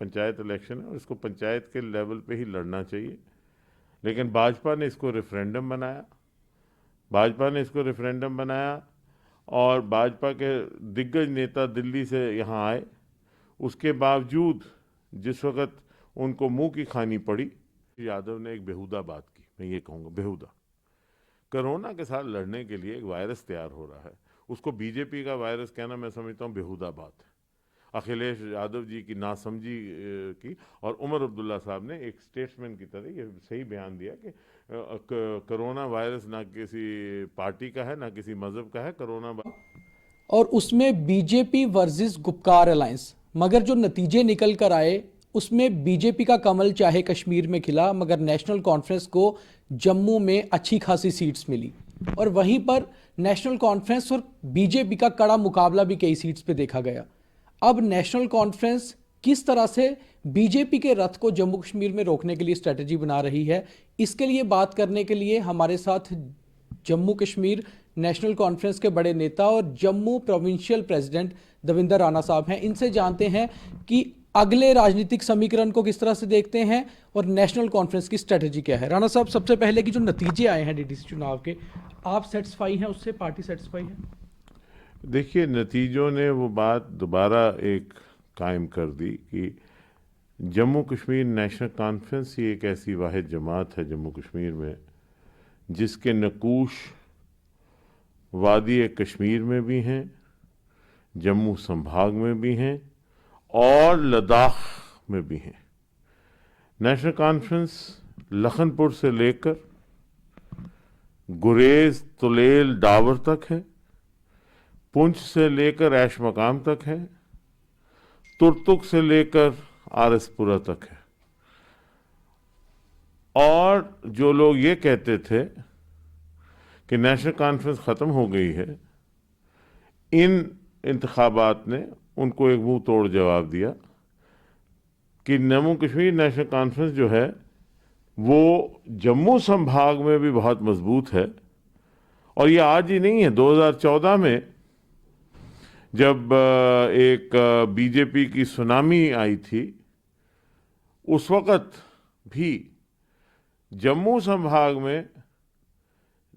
Panchayat election है और इसको पंचायत के लेवल पे ही लड़ना चाहिए। लेकिन भाजपा ने इसको रेफरेंडम बनाया और भाजपा के दिग्गज नेता दिल्ली से यहाँ आए। उसके बावजूद जिस वक्त उनको मुंह की खानी पड़ी, यादव ने एक बेहुदा बात की, मैं ये कहूँगा बेहुदा। कोरोना के साथ लड़ने के लिए एक वायरस तैयार हो रहा है, उसको बीजेपी का वायरस कहना मैं समझता हूँ बेहुदा बात है। अखिलेश यादव जी की नासमझी की, और उमर अब्दुल्ला साहब ने एक स्टेट्समैन की तरह ये सही बयान दिया कि कोरोना वायरस ना किसी पार्टी का है ना किसी मजहब का है। कोरोना और उसमें बीजेपी वर्सेस गुपकार अलायंस, मगर जो नतीजे निकल कर आए उसमें बीजेपी का कमल चाहे कश्मीर में खिला, मगर नेशनल कॉन्फ्रेंस को जम्मू में अच्छी खासी सीट्स मिली। और वहीं पर नेशनल कॉन्फ्रेंस और बीजेपी का कड़ा मुकाबला भी कई सीट्स पे देखा गया। अब नेशनल कॉन्फ्रेंस किस तरह से बीजेपी के रथ को जम्मू कश्मीर में रोकने के लिए स्ट्रेटजी बना रही है, इसके लिए बात करने के लिए हमारे साथ जम्मू कश्मीर नेशनल कॉन्फ्रेंस के बड़े नेता और जम्मू प्रोविंशियल प्रेसिडेंट दविंदर राणा साहब हैं। इनसे जानते हैं कि अगले राजनीतिक समीकरण को किस तरह से देखते हैं और नेशनल कॉन्फ्रेंस की स्ट्रेटजी क्या है। राणा साहब, सबसे पहले कि जो नतीजे आए हैं डीडीसी चुनाव के, आप सेटिस्फाई हैं उससे, पार्टी सेटिस्फाई है? देखिए, नतीजों ने वो बात दोबारा एक कायम कर दी कि जम्मू कश्मीर नेशनल कॉन्फ्रेंस ही एक ऐसी वाहिद जमात है जम्मू कश्मीर में जिसके नकूश वादी कश्मीर में भी हैं, जम्मू संभाग में भी हैं और लद्दाख में भी हैं। नेशनल कॉन्फ्रेंस लखनपुर से लेकर गुरेज, तुलेल, डावर तक है, पुंछ से लेकर ऐश मकाम तक है, तुर्तुक से लेकर आरएसपुरा तक है। और जो लोग ये कहते थे कि नेशनल कॉन्फ्रेंस ख़त्म हो गई है, इन इंतखाबात ने उनको एक मुंह तोड़ जवाब दिया कि जम्मू कश्मीर नेशनल कॉन्फ्रेंस जो है वो जम्मू संभाग में भी बहुत मजबूत है। और ये आज ही नहीं है, 2014 में जब एक बीजेपी की सुनामी आई थी, उस वक़्त भी जम्मू संभाग में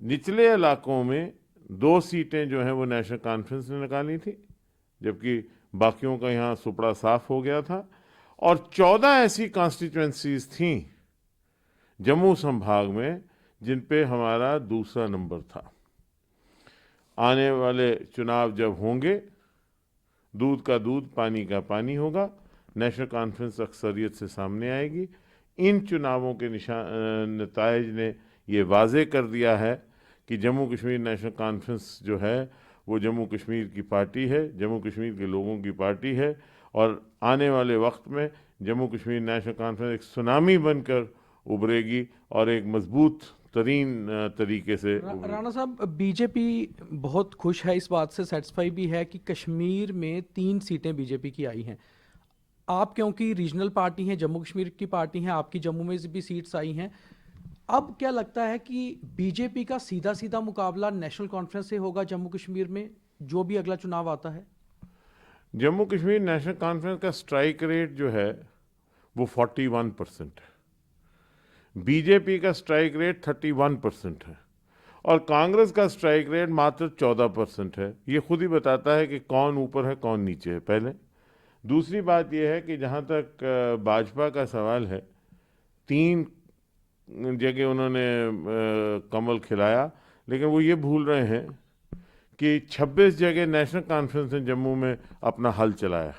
निचले इलाकों में 2 सीटें जो हैं वो नेशनल कॉन्फ्रेंस ने निकाली थी, जबकि बाकियों का यहाँ सुपड़ा साफ हो गया था। और 14 ऐसी कॉन्स्टिट्यूएंसीज थीं जम्मू संभाग में जिन पे हमारा दूसरा नंबर था। आने वाले चुनाव जब होंगे, दूध का दूध पानी का पानी होगा, नेशनल कॉन्फ्रेंस अक्सरियत से सामने आएगी। इन चुनावों के नताइज ने ये वाजे कर दिया है कि जम्मू कश्मीर नेशनल कॉन्फ्रेंस जो है वो जम्मू कश्मीर की पार्टी है, जम्मू कश्मीर के लोगों की पार्टी है। और आने वाले वक्त में जम्मू कश्मीर नेशनल कॉन्फ्रेंस एक सुनामी बनकर उभरेगी और एक मजबूत तरीन तरीके से राणा साहब, बीजेपी बहुत खुश है, इस बात से सेटिस्फाई भी है कि कश्मीर में 3 सीटें बीजेपी की आई हैं। आप क्योंकि रीजनल पार्टी हैं, जम्मू कश्मीर की पार्टी हैं, आपकी जम्मू में भी सीट्स आई हैं, अब क्या लगता है कि बीजेपी का सीधा सीधा मुकाबला नेशनल कॉन्फ्रेंस से होगा जम्मू कश्मीर में, जो भी अगला चुनाव आता है? जम्मू कश्मीर नेशनल कॉन्फ्रेंस का स्ट्राइक रेट जो है वो 41% है, बीजेपी का स्ट्राइक रेट 31% है और कांग्रेस का स्ट्राइक रेट मात्र 14% है। ये खुद ही बताता है कि कौन ऊपर है कौन नीचे है। पहले दूसरी बात यह है कि जहाँ तक भाजपा का सवाल है, 3 जगह उन्होंने कमल खिलाया, लेकिन वो ये भूल रहे हैं कि 26 जगह नेशनल कॉन्फ्रेंस ने जम्मू में अपना हल चलाया।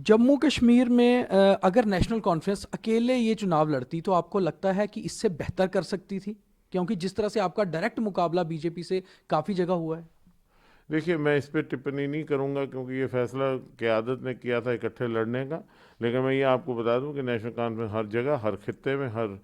जम्मू कश्मीर में अगर नेशनल कॉन्फ्रेंस अकेले ये चुनाव लड़ती तो आपको लगता है कि इससे बेहतर कर सकती थी? क्योंकि जिस तरह से आपका डायरेक्ट मुकाबला बीजेपी से काफ़ी जगह हुआ है। देखिए, मैं इस पर टिप्पणी नहीं करूंगा क्योंकि ये फैसला क़यादत ने किया था इकट्ठे लड़ने का। लेकिन मैं ये आपको बता दूं कि नेशनल कॉन्फ्रेंस हर जगह, हर खित्ते में, हर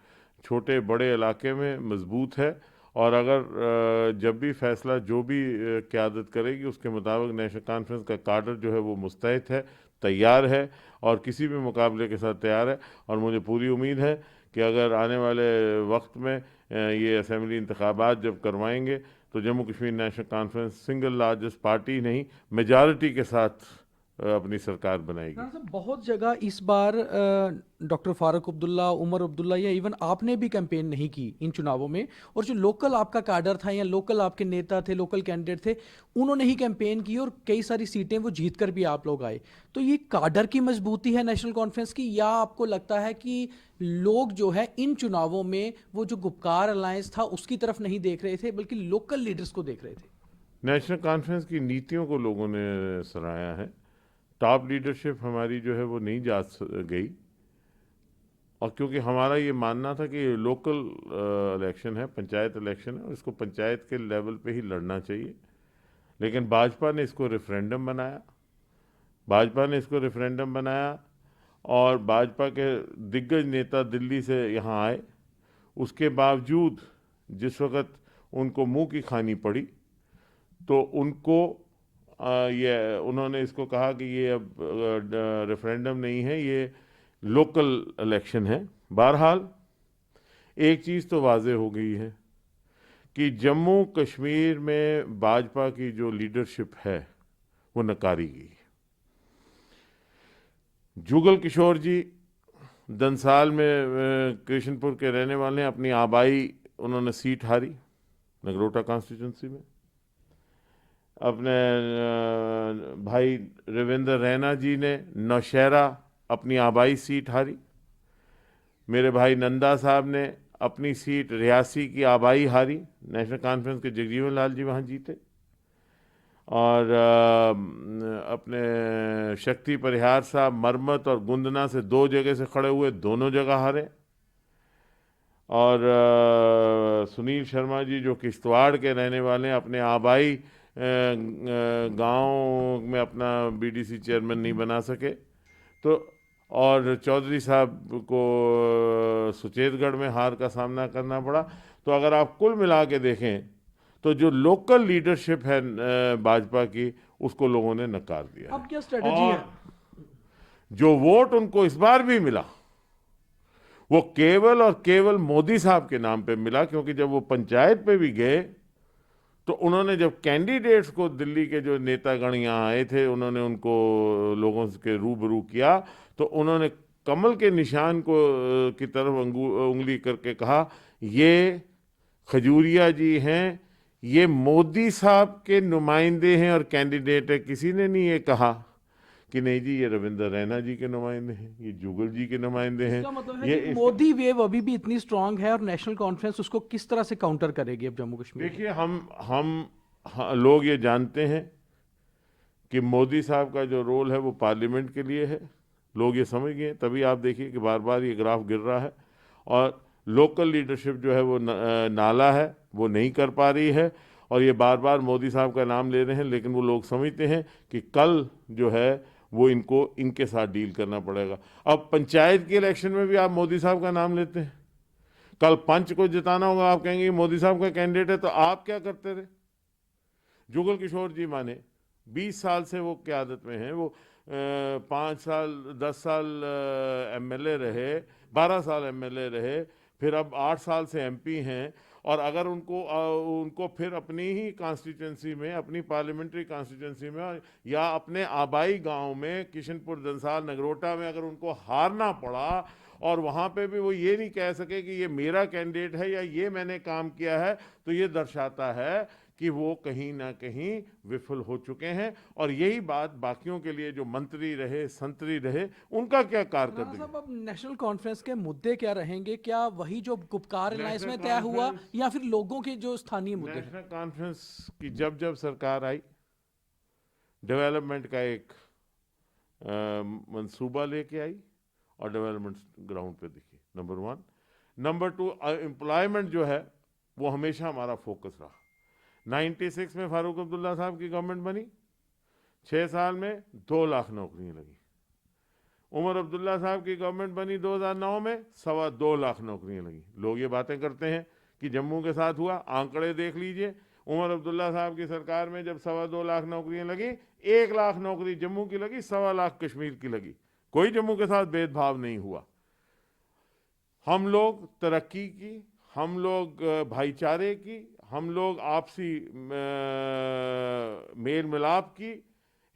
छोटे बड़े इलाके में मजबूत है। और अगर जब भी फैसला जो भी क़यादत करेगी उसके मुताबिक नेशनल कॉन्फ्रेंस का काडर जो है वो मुस्तैद है, तैयार है और किसी भी मुकाबले के साथ तैयार है। और मुझे पूरी उम्मीद है कि अगर आने वाले वक्त में ये असेंबली इंतखाबात जब करवाएंगे तो Jammu Kashmir national conference single largest party नहीं, मेजॉरिटी के साथ अपनी सरकार बनाएगी। राणा साहब, बहुत जगह इस बार डॉक्टर फारूक अब्दुल्ला, उमर अब्दुल्ला या इवन आपने भी कैंपेन नहीं की इन चुनावों में, और जो लोकल आपका काडर था या लोकल आपके नेता थे, लोकल कैंडिडेट थे, उन्होंने ही कैंपेन की और कई सारी सीटें वो जीत कर भी आप लोग आए। तो ये काडर की मजबूती है नेशनल कॉन्फ्रेंस की, या आपको लगता है कि लोग जो है इन चुनावों में वो जो गुपकार अलायंस था उसकी तरफ नहीं देख रहे थे बल्कि लोकल लीडर्स को देख रहे थे? नेशनल कॉन्फ्रेंस की नीतियों को लोगों ने सराहा है। टॉप लीडरशिप हमारी जो है वो नहीं जा गई, और क्योंकि हमारा ये मानना था कि लोकल इलेक्शन है, पंचायत इलेक्शन है, और इसको पंचायत के लेवल पे ही लड़ना चाहिए। लेकिन भाजपा ने इसको रेफरेंडम बनाया, भाजपा ने इसको रेफरेंडम बनाया, और भाजपा के दिग्गज नेता दिल्ली से यहाँ आए। उसके बावजूद जिस वक्त उनको मुंह की खानी पड़ी, तो उनको ये उन्होंने इसको कहा कि ये अब रेफरेंडम नहीं है, ये लोकल इलेक्शन है। बहरहाल एक चीज़ तो वाज़े हो गई है कि जम्मू कश्मीर में भाजपा की जो लीडरशिप है वो नकारी गई। जुगल किशोर जी दंसाल में कृष्णपुर के रहने वाले हैं, अपनी आबाई उन्होंने सीट हारी नगरोटा कॉन्स्टिट्यूंसी में। अपने भाई रविंद्र रैना जी ने नौशहरा अपनी आबाई सीट हारी। मेरे भाई नंदा साहब ने अपनी सीट रियासी की आबाई हारी। नेशनल कॉन्फ्रेंस के जगजीवन लाल जी वहाँ जीते। और अपने शक्ति परिहार साहब मरमत और गुंदना से 2 जगह से खड़े हुए, दोनों जगह हारे। और सुनील शर्मा जी जो किश्तवाड़ के रहने वाले हैं, अपने आबाई गांव में अपना बीडीसी चेयरमैन नहीं बना सके। तो और चौधरी साहब को सुचेतगढ़ में हार का सामना करना पड़ा। तो अगर आप कुल मिला के देखें तो जो लोकल लीडरशिप है भाजपा की, उसको लोगों ने नकार दिया। अब क्या स्ट्रेटजी है? जो वोट उनको इस बार भी मिला वो केवल और केवल मोदी साहब के नाम पे मिला, क्योंकि जब वो पंचायत पे भी गए तो उन्होंने जब कैंडिडेट्स को, दिल्ली के जो नेतागण यहाँ आए थे, उन्होंने उनको लोगों के रूबरू किया, तो उन्होंने कमल के निशान को की तरफ उंगली करके कहा, ये खजूरिया जी हैं, ये मोदी साहब के नुमाइंदे हैं और कैंडिडेट है। किसी ने नहीं ये कहा कि नहीं जी ये रविंद्र रैना जी के नुमाइंदे हैं, ये जुगल जी के नुमाइंदे हैं। इसका मतलब है कि मोदी वेव अभी भी इतनी स्ट्रांग है, और नेशनल कॉन्फ्रेंस उसको किस तरह से काउंटर करेगी अब जम्मू कश्मीर? देखिए, लोग ये जानते हैं कि मोदी साहब का जो रोल है वो पार्लियामेंट के लिए है, लोग ये समझ गए। तभी आप देखिए कि बार बार ये ग्राफ गिर रहा है, और लोकल लीडरशिप जो है वो नाला है, वो नहीं कर पा रही है, और ये बार बार मोदी साहब का नाम ले रहे हैं। लेकिन वो लोग समझते हैं कि कल जो है वो इनको इनके साथ डील करना पड़ेगा। अब पंचायत के इलेक्शन में भी आप मोदी साहब का नाम लेते हैं, कल पंच को जिताना होगा, आप कहेंगे मोदी साहब का कैंडिडेट है, तो आप क्या करते रहे? जुगल किशोर जी माने 20 साल से वो क्यादत में हैं, वो 5 साल 10 साल एमएलए रहे, 12 साल एमएलए रहे, फिर अब 8 साल से एमपी हैं। और अगर उनको फिर अपनी ही कॉन्स्टिट्यूंसी में, अपनी पार्लियामेंट्री कॉन्स्टिट्यूंसी में, या अपने आबाई गांव में किशनपुर, दंसाल, नगरोटा में अगर उनको हारना पड़ा, और वहाँ पे भी वो ये नहीं कह सके कि ये मेरा कैंडिडेट है या ये मैंने काम किया है, तो ये दर्शाता है कि वो कहीं ना कहीं विफल हो चुके हैं। और यही बात बाकियों के लिए, जो मंत्री रहे, संतरी रहे, उनका क्या कारकर्दगी? साहब, अब नेशनल कॉन्फ्रेंस के मुद्दे क्या रहेंगे? क्या वही जो गुपकार अलायंस में तय हुआ, या फिर लोगों के जो स्थानीय मुद्दे? नेशनल कॉन्फ्रेंस की जब जब सरकार आई, डेवलपमेंट का एक मंसूबा लेके आई, और डेवलपमेंट ग्राउंड पे दिखी, नंबर 1। नंबर 2, एम्प्लॉयमेंट जो है वो हमेशा हमारा फोकस रहा। 96 में फारूक अब्दुल्ला साहब की गवर्नमेंट बनी, 6 साल में 2 लाख नौकरियां लगी। उमर अब्दुल्ला साहब की गवर्नमेंट बनी 2009 में, 2.25 लाख नौकरियां लगी। लोग ये बातें करते हैं कि जम्मू के साथ हुआ, आंकड़े देख लीजिए। उमर अब्दुल्ला साहब की सरकार में जब 2.25 लाख नौकरियां लगी, 1 लाख नौकरी जम्मू की लगी, 2.25 लाख कश्मीर की लगी। कोई जम्मू के साथ भेदभाव नहीं हुआ। हम लोग तरक्की की, हम लोग भाईचारे की, हम लोग आपसी मेल मिलाप की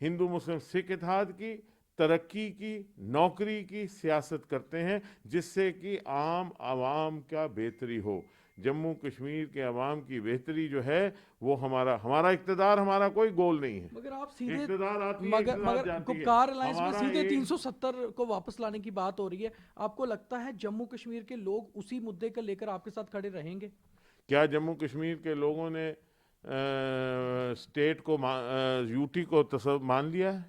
हिंदू मुस्लिम सिख इत्तेहाद की, तरक्की की, नौकरी की सियासत करते हैं, जिससे कि आम आवाम का बेहतरी हो। जम्मू कश्मीर के अवाम की बेहतरी जो है वो हमारा इक़्तिदार, हमारा कोई गोल नहीं है। मगर आप सीधे इक़्तिदार आती है, मगर इक़्तिदार मगर जाती है। गुपकार अलायंस में हमारा सीधे एक 370 को वापस लाने की बात हो रही है। आपको लगता है जम्मू कश्मीर के लोग उसी मुद्दे को लेकर आपके साथ खड़े रहेंगे? क्या जम्मू कश्मीर के लोगों ने स्टेट को यूटी को मान लिया है?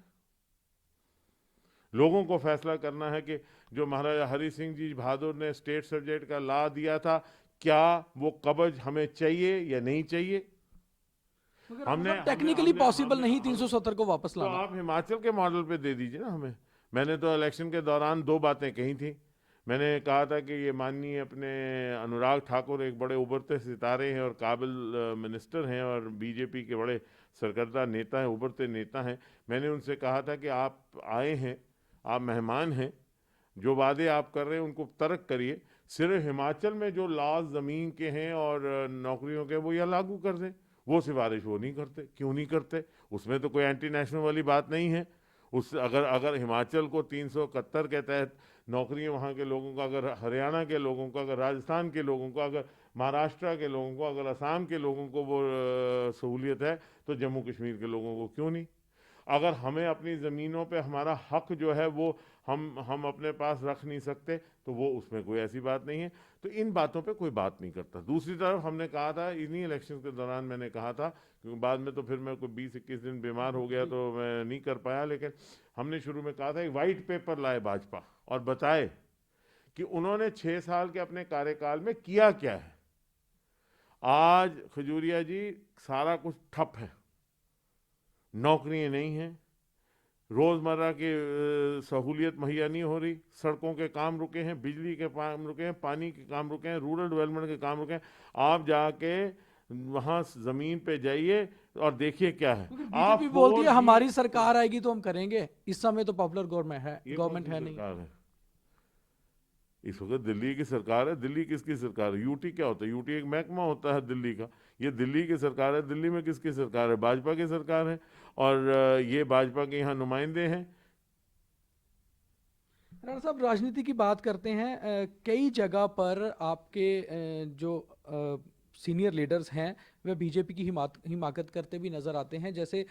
लोगों को फैसला करना है कि जो महाराजा हरि सिंह जी बहादुर ने स्टेट सब्जेक्ट का ला दिया था, क्या वो कब्ज हमें चाहिए या नहीं चाहिए? मगर हमने टेक्निकली पॉसिबल नहीं हमने 370 को वापस तो लाना। आप हिमाचल के मॉडल पे दे दीजिए ना हमें। मैंने तो इलेक्शन के दौरान दो बातें कही थी। मैंने कहा था कि ये माननीय अपने अनुराग ठाकुर एक बड़े उभरते सितारे हैं और काबिल मिनिस्टर हैं और बीजेपी के बड़े सरकर्दा नेता हैं, उभरते नेता हैं। मैंने उनसे कहा था कि आप आए हैं, आप मेहमान हैं, जो वादे आप कर रहे हैं उनको तर्क करिए। सिर्फ हिमाचल में जो लॉज ज़मीन के हैं और नौकरियों के, वो यह लागू कर दें। वो सिफारिश वो नहीं करते। क्यों नहीं करते? उसमें तो कोई एंटी नेशनल वाली बात नहीं है। उस अगर हिमाचल को 371 के तहत नौकरियां वहाँ के लोगों को, अगर हरियाणा के लोगों को, अगर राजस्थान के लोगों को, अगर महाराष्ट्र के लोगों को, अगर असम के लोगों को वो सहूलियत है, तो जम्मू कश्मीर के लोगों को क्यों नहीं? अगर हमें अपनी ज़मीनों पे हमारा हक जो है वो हम अपने पास रख नहीं सकते, तो वो उसमें कोई ऐसी बात नहीं है। तो इन बातों पे कोई बात नहीं करता। दूसरी तरफ हमने कहा था, इन्हीं इलेक्शन के दौरान मैंने कहा था, क्योंकि बाद में तो फिर मैं कोई 20-21 दिन बीमार हो गया तो मैं नहीं कर पाया, लेकिन हमने शुरू में कहा था एक वाइट पेपर लाए भाजपा और बताए कि उन्होंने 6 साल के अपने कार्यकाल में किया क्या है। आज खजूरिया जी सारा कुछ ठप है, नौकरियां नहीं हैं, रोज़मर्रा की सहूलियत मुहैया नहीं हो रही, सड़कों के काम रुके हैं, बिजली के काम रुके हैं, पानी के काम रुके हैं, रूरल डेवलपमेंट के काम रुके हैं। आप जाके वहाँ ज़मीन पे जाइए और देखिए क्या है। आप बीजेपी बोलती है हमारी सरकार आएगी तो हम करेंगे। इस समय तो पॉपुलर गवर्नमेंट है नहीं। इस वक्त दिल्ली की सरकार है। दिल्ली किसकी सरकार है? यूटी क्या होता है? यूटी एक महकमा होता है दिल्ली का। ये दिल्ली की सरकार है। दिल्ली में किसकी सरकार है? भाजपा की सरकार है और ये भाजपा के यहाँ नुमाइंदे हैं। राणा साहब, राजनीति की बात करते हैं। कई जगह पर आपके जो सीनियर लीडर्स हैं वे बीजेपी की हिमाकत करते भी नजर आते हैं। जैसे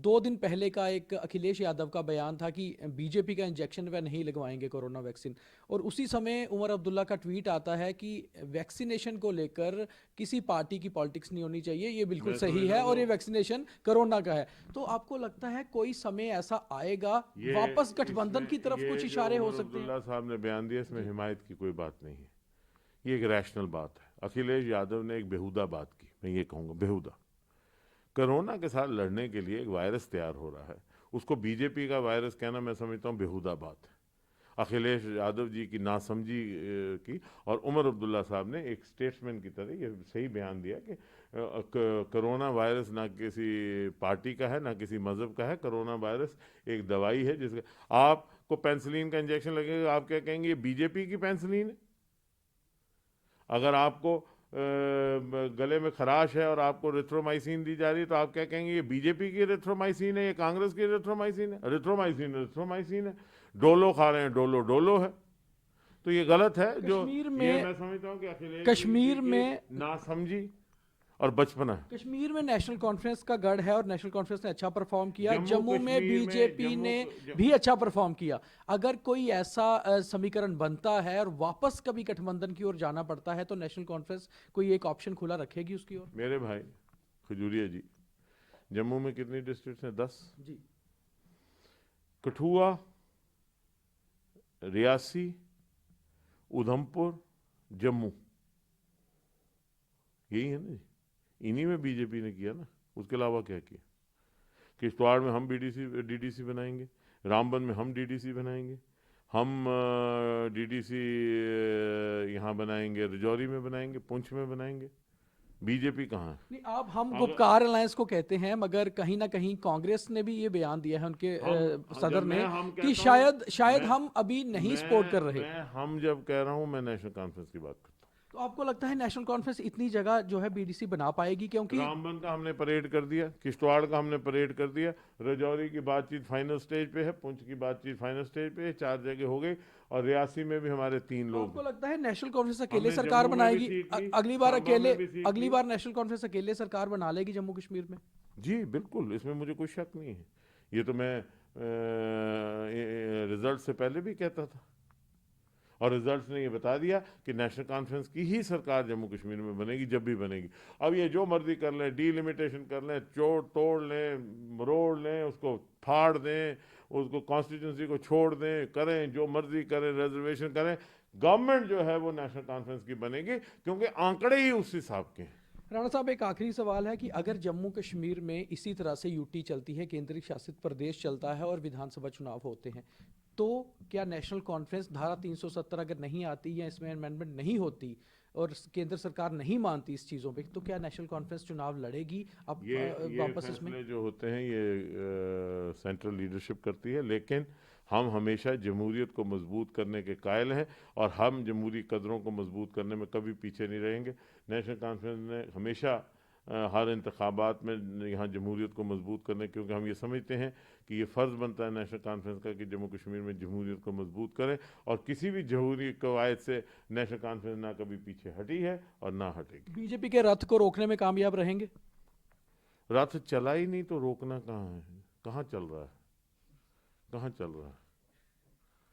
2 दिन पहले का एक अखिलेश यादव का बयान था कि बीजेपी का इंजेक्शन वह नहीं लगवाएंगे कोरोना वैक्सीन, और उसी समय उमर अब्दुल्ला का ट्वीट आता है कि वैक्सीनेशन को लेकर किसी पार्टी की पॉलिटिक्स नहीं होनी चाहिए, ये बिल्कुल सही है और ये वैक्सीनेशन कोरोना का है। तो आपको लगता है कोई समय ऐसा आएगा वापस गठबंधन की तरफ कुछ इशारे हो सकते हैं? अब्दुल्ला साहब ने बयान दिया, इसमें हिमायत की कोई बात नहीं है। ये एक रैशनल बात है। अखिलेश यादव ने एक बेहुदा बात की, मैं ये कहूँगा बेहुदा। कोरोना के साथ लड़ने के लिए एक वायरस तैयार हो रहा है, उसको बीजेपी का वायरस कहना मैं समझता हूँ बेहुदा बात है। अखिलेश यादव जी की नासमझी की, और उमर अब्दुल्ला साहब ने एक स्टेट्समैन की तरह ये सही बयान दिया कि कोरोना वायरस ना किसी पार्टी का है ना किसी मज़हब का है। कोरोना वायरस एक दवाई है जिसका आपको पेंसिलिन का इंजेक्शन लगेगा, आप क्या कहेंगे ये बीजेपी की पेंसिलिन है? अगर आपको गले में खराश है और आपको रिथ्रोमाइसिन दी जा रही है तो आप क्या कहेंगे ये बीजेपी की रिथ्रोमाइसिन है, ये कांग्रेस की रिथ्रोमाइसिन है? रिथ्रोमाइसिन है। डोलो खा रहे हैं, डोलो है। तो ये गलत है। जो ये मैं समझता हूँ कि अखिलेश कश्मीर में नासमझी और बचपना है। कश्मीर में नेशनल कॉन्फ्रेंस का गढ़ है और नेशनल कॉन्फ्रेंस ने अच्छा परफॉर्म किया। जम्मू में बीजेपी ने भी अच्छा परफॉर्म किया। अगर कोई ऐसा समीकरण बनता है और वापस कभी गठबंधन की ओर जाना पड़ता है तो नेशनल कॉन्फ्रेंस कोई एक ऑप्शन खुला रखेगी उसकी ओर? मेरे भाई खजूरिया जी, जम्मू में कितनी डिस्ट्रिक्ट हैं? 10 जी। कठुआ, रियासी, उधमपुर, जम्मू, यही है ना। इन्हीं में बीजेपी ने किया ना, उसके अलावा क्या किया? किश्तवाड़ में हम डीडीसी बनाएंगे, रामबन में हम डीडीसी बनाएंगे, हम डीडीसी यहाँ बनाएंगे, रजौरी में बनाएंगे, पुंछ में बनाएंगे। बीजेपी कहाँ है? नहीं, आप हम गुपकार अलायंस को कहते हैं, मगर कहीं ना कहीं कांग्रेस ने भी ये बयान दिया है उनके सदर ने कि शायद हम अभी नहीं सपोर्ट कर रहे। हम जब कह रहा हूँ, मैं नेशनल कॉन्फ्रेंस की बात करता हूँ। तो आपको लगता है नेशनल कॉन्फ्रेंस इतनी जगह जो है बीडीसी बना पाएगी? क्योंकि रामबन का हमने परेड कर दिया, किश्तवाड़ का हमने परेड कर दिया, रजौरी की बातचीत फाइनल स्टेज पे है, पुंछ की बातचीत फाइनल स्टेज पे है, 4 जगह हो गई, और रियासी में भी हमारे 3 तो लोग आपको हैं। लगता है नेशनल कॉन्फ्रेंस अकेले हमने सरकार जम्मू में भी बनाएगी? सीख ली, अगली बार सांबा अकेले, में भी सीख अगली ली। बार नेशनल कॉन्फ्रेंस अकेले सरकार बना लेगी जम्मू कश्मीर में? जी बिल्कुल, इसमें मुझे कोई शक नहीं है। ये तो मैं रिजल्ट से पहले भी कहता था, और रिजल्ट्स ने ये बता दिया कि नेशनल कॉन्फ्रेंस की ही सरकार जम्मू कश्मीर में बनेगी, जब भी बनेगी। अब ये जो मर्जी कर लें, डीलिमिटेशन कर लें, तोड़ लें, मरोड़ लें, उसको फाड़ दें, उसको कॉन्स्टिट्यूंसी को छोड़ दें, करें जो मर्जी करें, रिजर्वेशन करें, गवर्नमेंट जो है वो नेशनल कॉन्फ्रेंस की बनेगी, क्योंकि आंकड़े ही उस हिसाब के हैं। राणा साहब, एक आखिरी सवाल है कि अगर जम्मू कश्मीर में इसी तरह से यूटी चलती है, केंद्रीय शासित प्रदेश चलता है और विधानसभा चुनाव होते हैं, तो क्या नेशनल कॉन्फ्रेंस धारा 370 अगर नहीं आती या इसमें अमेंडमेंट नहीं होती और केंद्र सरकार नहीं मानती इस चीज़ों पे, तो क्या नेशनल कॉन्फ्रेंस चुनाव लड़ेगी अब ये वापस इसमें? फैसले जो होते हैं ये सेंट्रल लीडरशिप करती है, लेकिन हम हमेशा जमहूरियत को मजबूत करने के कायल हैं, और हम जमहूरी कदरों को मजबूत करने में कभी पीछे नहीं रहेंगे। नेशनल कॉन्फ्रेंस ने हमेशा हर इंतखाबात में यहाँ जमहूरियत को मजबूत करने, क्योंकि हम ये समझते हैं कि ये फ़र्ज़ बनता है नेशनल कॉन्फ्रेंस का कि जम्मू कश्मीर में जमहूरियत को मजबूत करें, और किसी भी जमहूरी कवायद से नेशनल कॉन्फ्रेंस ना कभी पीछे हटी है और ना हटेगी। बीजेपी के रथ को रोकने में कामयाब रहेंगे? रथ चला ही नहीं तो रोकना कहाँ है? कहाँ चल रहा है? कहाँ चल रहा है?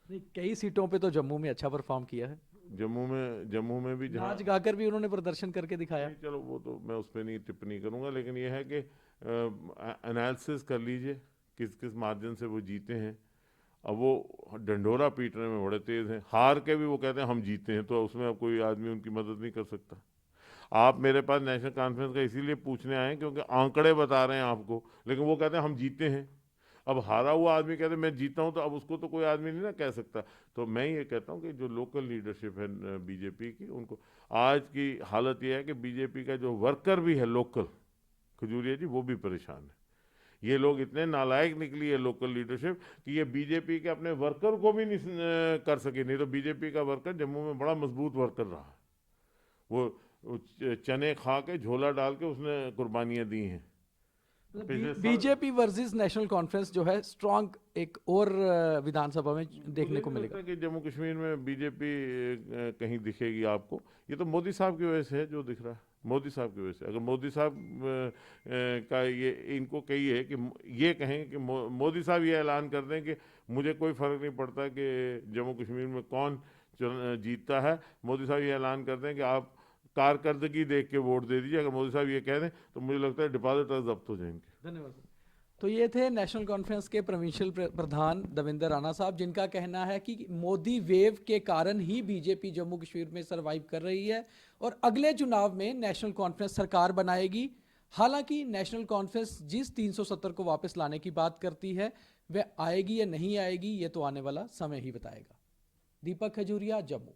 नहीं, कई सीटों पे तो जम्मू में अच्छा परफॉर्म किया है, जम्मू में भी जहाँ, नाच गाकर भी उन्होंने प्रदर्शन करके दिखाया। नहीं, चलो वो तो मैं उस पर नहीं टिप्पणी करूंगा, लेकिन ये है कि एनालिसिस कर लीजिए किस किस मार्जिन से वो जीते हैं। अब वो डंडोरा पीटने में बड़े तेज हैं, हार के भी वो कहते हैं हम जीते हैं, तो उसमें अब कोई आदमी उनकी मदद नहीं कर सकता। आप मेरे पास नेशनल कॉन्फ्रेंस का इसीलिए पूछने आए हैं क्योंकि आंकड़े बता रहे हैं आपको, लेकिन वो कहते हैं हम जीते हैं। अब हारा हुआ आदमी कहते हैं मैं जीता हूं, तो अब उसको तो कोई आदमी नहीं ना कह सकता। तो मैं ये कहता हूं कि जो लोकल लीडरशिप है बीजेपी की, उनको आज की हालत ये है कि बीजेपी का जो वर्कर भी है लोकल, खजूरिया जी, वो भी परेशान है। ये लोग इतने नालायक निकली है लोकल लीडरशिप कि ये बीजेपी के अपने वर्कर को भी नहीं कर सके। नहीं तो बीजेपी का वर्कर जम्मू में बड़ा मजबूत वर्कर रहा है। वो चने खा के, झोला डाल के उसने कुर्बानियां दी हैं। पिछले साल बीजेपी वर्सेस नेशनल कॉन्फ्रेंस जो है स्ट्रांग एक और विधानसभा में देखने को मुझे नहीं मिलेगा। लगता कि जम्मू कश्मीर में बीजेपी कहीं दिखेगी आपको। ये तो मोदी साहब की वजह से है जो दिख रहा है, मोदी साहब की वजह से। अगर मोदी साहब का ये इनको कहिए कि ये कहें कि मोदी साहब ये ऐलान कर दें कि मुझे कोई फ़र्क नहीं पड़ता कि जम्मू कश्मीर में कौन जीतता है, मोदी साहब ये ऐलान कर दें कि आप कारकर्दगी देख के वोट दे दीजिए, अगर मोदी साहब ये कह दें तो मुझे लगता है डिपॉजिटर्स जब्त हो जाएंगे। धन्यवाद सर। तो ये थे नेशनल कॉन्फ्रेंस के प्रोविंशियल प्रधान दविंदर राणा साहब, जिनका कहना है कि मोदी वेव के कारण ही बीजेपी जम्मू कश्मीर में सरवाइव कर रही है और अगले चुनाव में नेशनल कॉन्फ्रेंस सरकार बनाएगी। हालांकि नेशनल कॉन्फ्रेंस जिस 370 को वापस लाने की बात करती है, वह आएगी या नहीं आएगी, ये तो आने वाला समय ही बताएगा। दीपक खजूरिया, जम्मू।